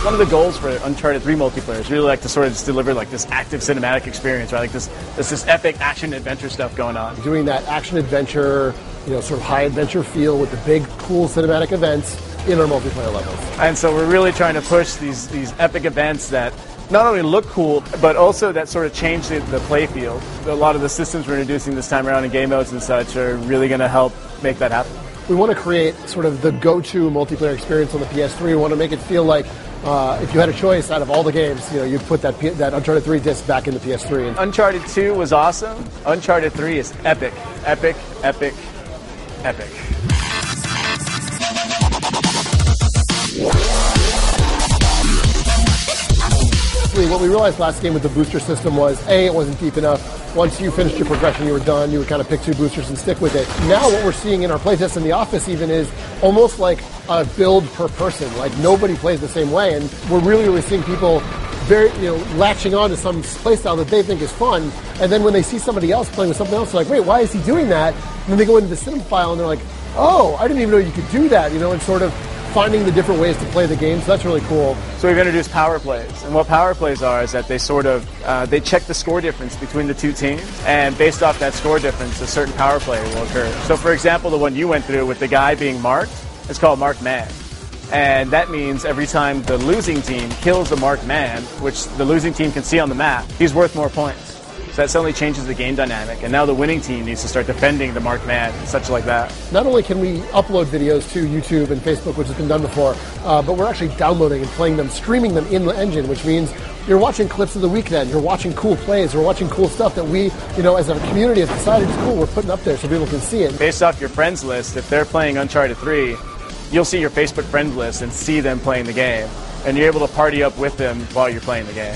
One of the goals for Uncharted 3 multiplayer is really like to sort of just deliver like this active cinematic experience, right? Like this epic action adventure stuff going on. Doing that action adventure, sort of high adventure feel with the big cool cinematic events in our multiplayer levels. And so we're really trying to push these epic events that not only look cool, but also that sort of change the play field. A lot of the systems we're introducing this time around in game modes and such are really going to help make that happen. We want to create sort of the go-to multiplayer experience on the PS3. We want to make it feel like if you had a choice out of all the games, you'd put that Uncharted 3 disc back in the PS3. Uncharted 2 was awesome. Uncharted 3 is epic, epic, epic, epic. What we realized last game with the booster system was, A, it wasn't deep enough. Once you finished your progression, you were done. You would kind of pick 2 boosters and stick with it. Now what we're seeing in our playtests in the office even is almost like a build per person. Like nobody plays the same way, and we're really seeing people very, latching on to some playstyle that they think is fun, and then when they see somebody else playing with something else, they're like, wait, why is he doing that? And then they go into the cinema file and they're like, oh, I didn't even know you could do that, and sort of finding the different ways to play the game, so that's really cool. So we've introduced power plays, and what power plays are is that they sort of, they check the score difference between the 2 teams, and based off that score difference, a certain power play will occur. So for example, the one you went through with the guy being marked, it's called Marked Man. And that means every time the losing team kills the marked man, which the losing team can see on the map, he's worth more points. So that suddenly changes the game dynamic, and now the winning team needs to start defending the marked man and such like that. Not only can we upload videos to YouTube and Facebook, which has been done before, but we're actually downloading and playing them, streaming them in the engine, which means you're watching clips of the week then, you're watching cool plays, you're watching cool stuff that we, as a community have decided is cool, we're putting up there so people can see it. Based off your friends list, if they're playing Uncharted 3, you'll see your Facebook friend list and see them playing the game, and you're able to party up with them while you're playing the game.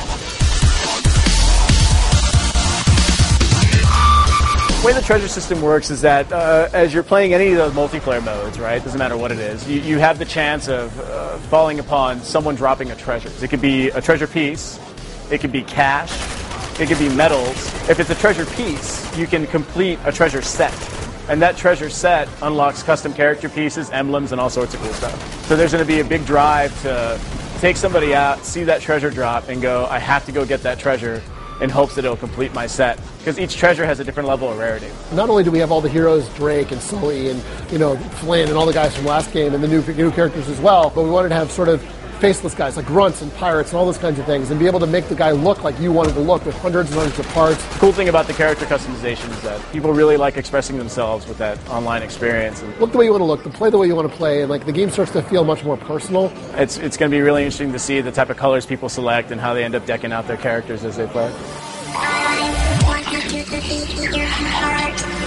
The way the treasure system works is that as you're playing any of those multiplayer modes, right, doesn't matter what it is, you have the chance of falling upon someone dropping a treasure. It could be a treasure piece, it could be cash, it could be medals. If it's a treasure piece, you can complete a treasure set. And that treasure set unlocks custom character pieces, emblems, and all sorts of cool stuff. So there's going to be a big drive to take somebody out, see that treasure drop, and go, I have to go get that treasure in hopes that it'll complete my set. Because each treasure has a different level of rarity. Not only do we have all the heroes, Drake and Sully and, Flynn and all the guys from last game and the new characters as well, but we wanted to have sort of faceless guys like grunts and pirates and all those kinds of things, and be able to make the guy look like you wanted to look with hundreds and hundreds of parts. The cool thing about the character customization is that people really like expressing themselves with that online experience. And look the way you want to look, play the way you want to play, and the game starts to feel much more personal. It's going to be really interesting to see the type of colors people select and how they end up decking out their characters as they play. I want you to defeat your heart.